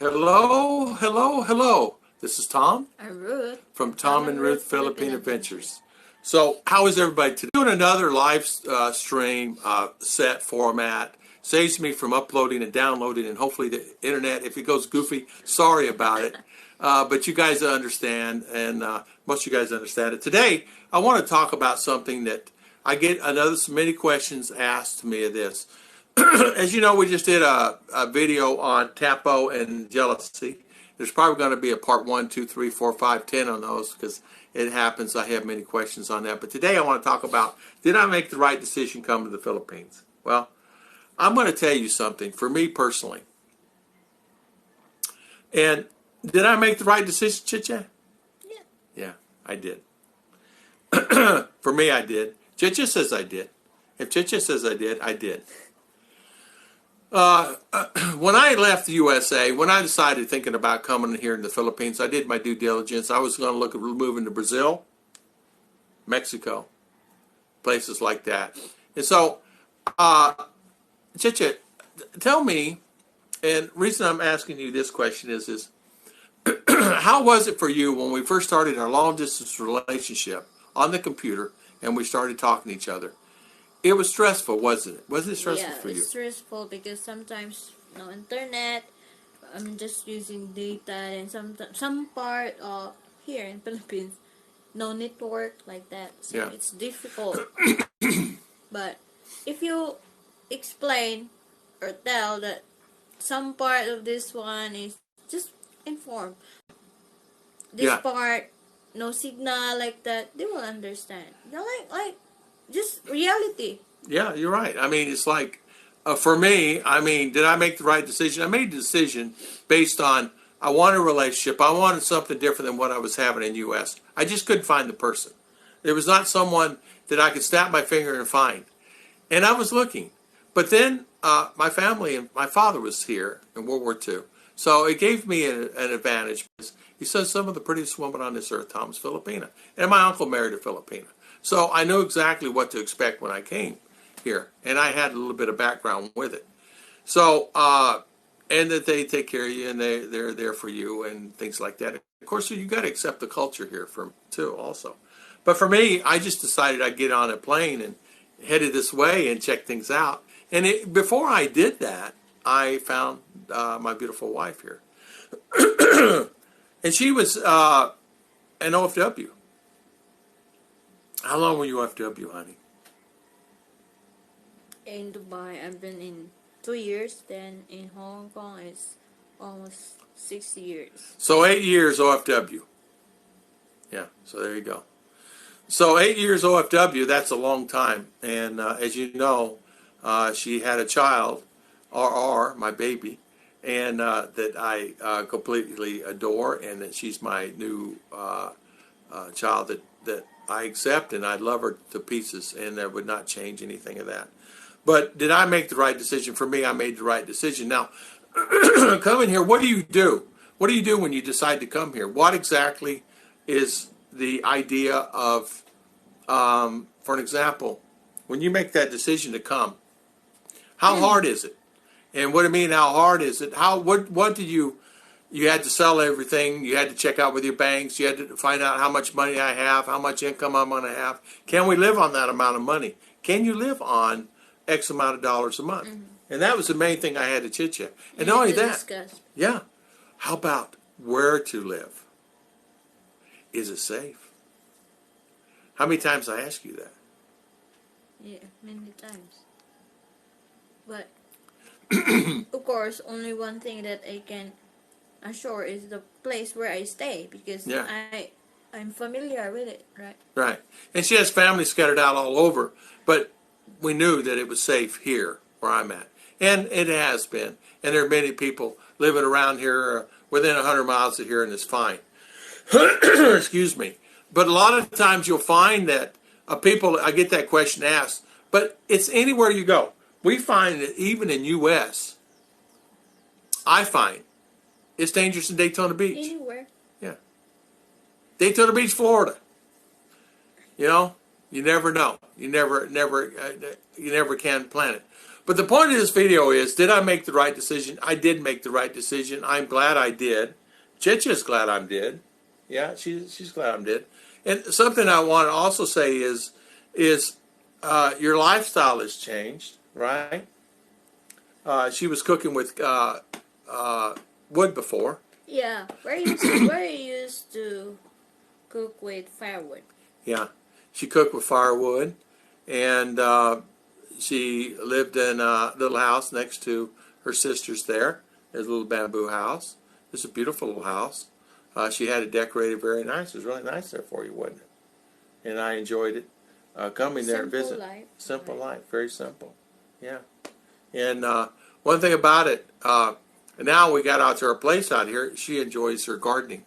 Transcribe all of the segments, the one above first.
Hello, hello, hello. This is Tom I'm Ruth. from Tom and Ruth Philippine Adventures. So, how is everybody today? Doing another live stream set format. Saves me from uploading and downloading, and hopefully the internet, if it goes goofy, sorry about it. But you guys understand, and most of you guys understand it. Today, I want to talk about something that I get many questions asked to me of this. As you know, we just did a video on Tapo and jealousy. There's probably going to be a part 1, 2, 3, 4, 5, 10 on those because it happens. I have many questions on that. But today I want to talk about, did I make the right decision coming to the Philippines? Well, I'm going to tell you something for me personally. And did I make the right decision, Chicha? Yeah. Yeah, I did. For me, I did. Chicha says I did. If Chicha says I did, I did. When I left the USA, when I decided thinking about coming here in the Philippines, I did my due diligence. I was going to look at moving to Brazil, Mexico, places like that. And so, Chicha, tell me, and the reason I'm asking you this question is how was it for you when we first started our long-distance relationship on the computer and we started talking to each other? It was stressful, wasn't it? Wasn't it stressful for you? Yeah, it's stressful because sometimes no internet. I'm just using data, and some part of here in Philippines, no network like that. So Yeah. it's difficult. But if you explain or tell that some part of this one is just inform. This Yeah. part, no signal like that, they will understand. They're like just reality. Yeah, you're right. I mean, it's like, for me, I mean, did I make the right decision? I made the decision based on, I wanted a relationship. I wanted something different than what I was having in the U.S. I just couldn't find the person. There was not someone that I could snap my finger and find. And I was looking. But then my family and my father was here in World War II. So it gave me an advantage. He says some of the prettiest women on this earth, Tom, is Filipina. And my uncle married a Filipina. So I knew exactly what to expect when I came here. And I had a little bit of background with it. So, and that they take care of you and they're there for you and things like that. Of course, you got to accept the culture here too also. But for me, I just decided I'd get on a plane and headed this way and check things out. And before I did that, I found my beautiful wife here. And she was an OFW. How long were you OFW, honey? In Dubai, I've been in 2 years. Then in Hong Kong, it's almost 6 years. So 8 years OFW. Yeah, so there you go. So 8 years OFW, that's a long time. And as you know, she had a child, RR, my baby, and that I completely adore, and that she's my new child that I accept, and I love her to pieces, and I would not change anything of that. But did I make the right decision? For me, I made the right decision. Now, coming here, what do you do? What do you do when you decide to come here? What exactly is the idea of, for an example, when you make that decision to come, how hard is it? And what I mean, how hard is it? What do you had to sell everything. You had to check out with your banks. You had to find out how much money I have, how much income I'm going to have. Can we live on that amount of money? Can you live on X amount of dollars a month? Mm-hmm. And that was the main thing I had to chit-chat. And not only that, yeah, how about where to live? Is it safe? How many times I ask you that? Yeah, many times. But, of course, only one thing that I can assure is the place where I stay, because I'm familiar with it, right? Right. And she has family scattered out all over, but we knew that it was safe here where I'm at. And it has been. And there are many people living around here within 100 miles of here, and it's fine. Excuse me. But a lot of times you'll find that people, I get that question asked, but it's anywhere you go. We find that even in U.S., I find it's dangerous in Daytona Beach. Anywhere. Yeah. Daytona Beach, Florida. You know, you never know. You never can plan it. But the point of this video is, did I make the right decision? I did make the right decision. I'm glad I did. Chicha's glad I did. Yeah, she's glad I did. And something I want to also say is your lifestyle has changed, right? She was cooking with wood before. Yeah, where you used to cook with firewood. Yeah, she cooked with firewood, and she lived in a little house next to her sister's there. There's a little bamboo house. It's a beautiful little house. She had it decorated very nice. It was really nice there for you, wasn't it? And I enjoyed it coming there and visit. Life. Simple life, very simple. Yeah. And one thing about it, now we got out to her place out here. She enjoys her gardening.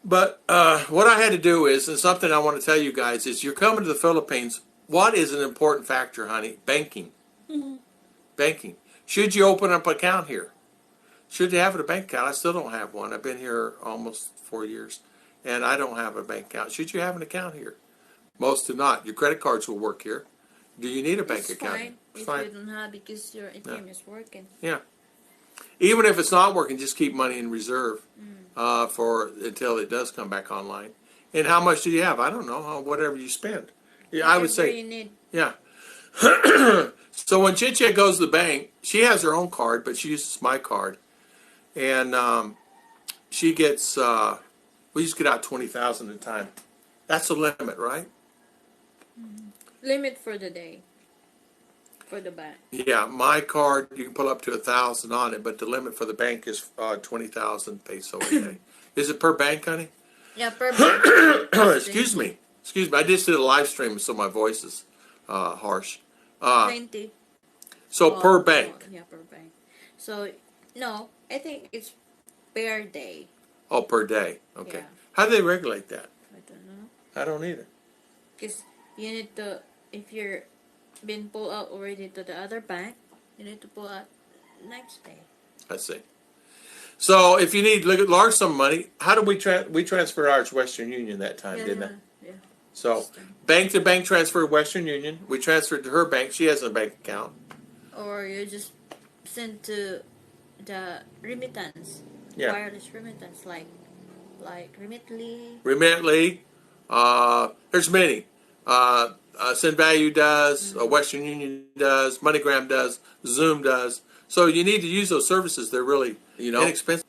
But what I had to do is, and something I want to tell you guys, is you're coming to the Philippines. What is an important factor, honey? Banking. Mm-hmm. Banking. Should you open up an account here? Should you have a bank account? I still don't have one. I've been here almost 4 years, and I don't have a bank account. Should you have an account here? Most do not. Your credit cards will work here. Do you need a bank account? Fine. If fine. You don't have, because your ATM is working. Yeah. Even if it's not working, just keep money in reserve for until it does come back online. And how much do you have? I don't know. Whatever you spend. Yeah, I would say. You need. Yeah. So when Chicha goes to the bank, she has her own card, but she uses my card, and she gets. We just get out 20,000 at a time. That's the limit, right? Limit for the day. For the bank. Yeah, my card, you can pull up to 1,000 on it, but the limit for the bank is 20,000 peso a day. Is it per bank, honey? Yeah, per bank. Excuse me. I just did a live stream, so my voice is harsh. 20. So per bank. Yeah, per bank. So, no, I think it's per day. Oh, per day. Okay. Yeah. How do they regulate that? I don't know. I don't either. Because you need to, if you're been pulled out already to the other bank, you need to pull out next day. I see. So if you need large sum of money, how do we transfer ours to Western Union that time, didn't I? Yeah. So bank to bank transfer Western Union. We transferred to her bank. She has a bank account. Or you just send to the remittance. Yeah. Wireless remittance, like Remitly. Remitly. There's many. Send Value does. Western Union does. MoneyGram does. Zoom does. So you need to use those services. They're really inexpensive.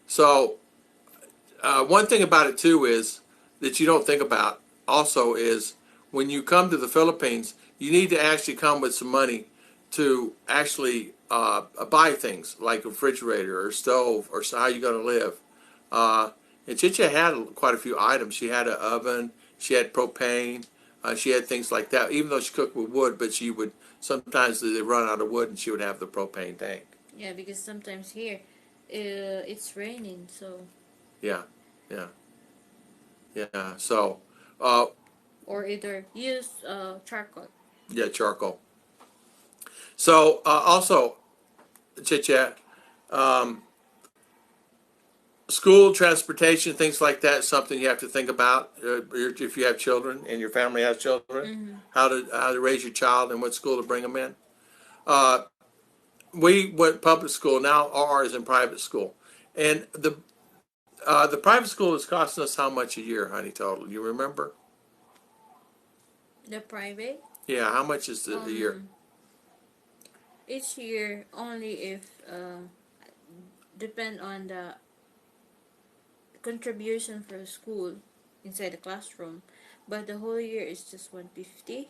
So one thing about it too is that you don't think about also is when you come to the Philippines, you need to actually come with some money to actually buy things like a refrigerator or stove or how you're going to live. And Chicha had quite a few items. She had an oven. She had propane. She had things like that, even though she cooked with wood, but she would, sometimes they run out of wood and she would have the propane tank. Yeah, because sometimes here, it's raining, so. Yeah. So. Or either use charcoal. Yeah, charcoal. So, also, Chicha, school, transportation, things like that is something you have to think about if you have children and your family has children, how to raise your child and what school to bring them in. We went public school, now ours is in private school. And the private school is costing us how much a year, honey, total? You remember? The private? Yeah, how much is the year? Each year, only if, depend on the contribution for school inside the classroom, but the whole year is just 150.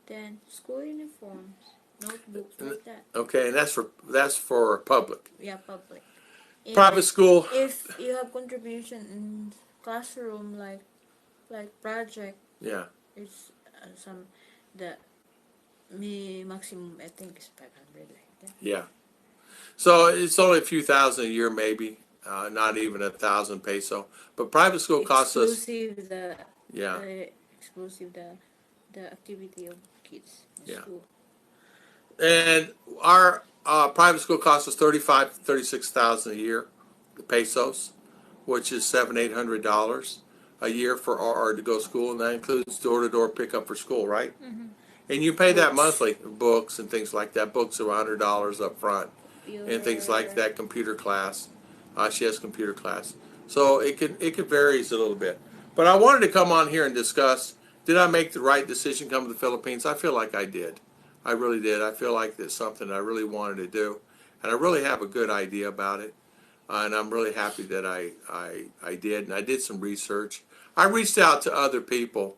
Then school uniforms, notebooks, like that. Okay, and that's for public. Yeah, public. Private school. If you have contribution in classroom, like project. Yeah. It's the Mi maximum, I think, is 500 like that. Yeah. So it's only a few thousand a year, maybe. Not even 1,000 peso, but private school costs us. Exclusive the activity of kids in school. And our private school costs us 36,000 a year, pesos, which is $700-800 a year for our to go to school, and that includes door-to-door pickup for school, right? And you pay that Books. monthly, books and things like that. Books are $100 up front, and things like that. Computer class, she has computer class, so it varies a little bit. But I wanted to come on here and discuss: did I make the right decision coming to the Philippines? I feel like I did. I really did. I feel like it's something I really wanted to do, and I really have a good idea about it. And I'm really happy that I did, and I did some research. I reached out to other people.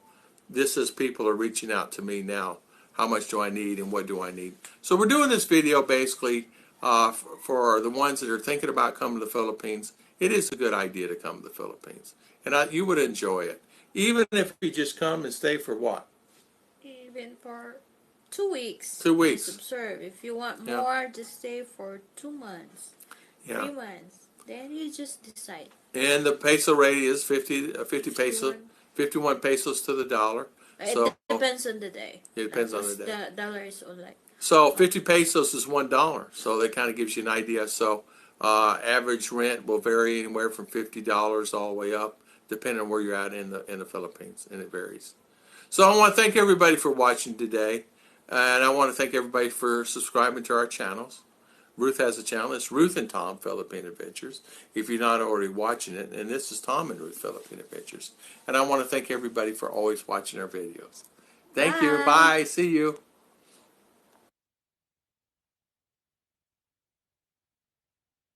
This is people are reaching out to me now. How much do I need and what do I need? So we're doing this video basically for the ones that are thinking about coming to the Philippines. It is a good idea to come to the Philippines, and you would enjoy it. Even if you just come and stay for what? Even for 2 weeks. 2 weeks. Just observe. If you want Yeah. more, just stay for 2 months. Yeah. 3 months. Then you just decide. And the peso rate is 50 pesos, 51 pesos to the dollar. So It depends on the day. It depends on the day. The dollar is on like. So 50 pesos is $1. So that kind of gives you an idea. So average rent will vary anywhere from $50 all the way up, depending on where you're at in the Philippines, and it varies. So I want to thank everybody for watching today, and I want to thank everybody for subscribing to our channels. Ruth has a channel. It's Ruth and Tom Philippine Adventures, if you're not already watching it. And this is Tom and Ruth Philippine Adventures. And I want to thank everybody for always watching our videos. Thank you. Bye. See you.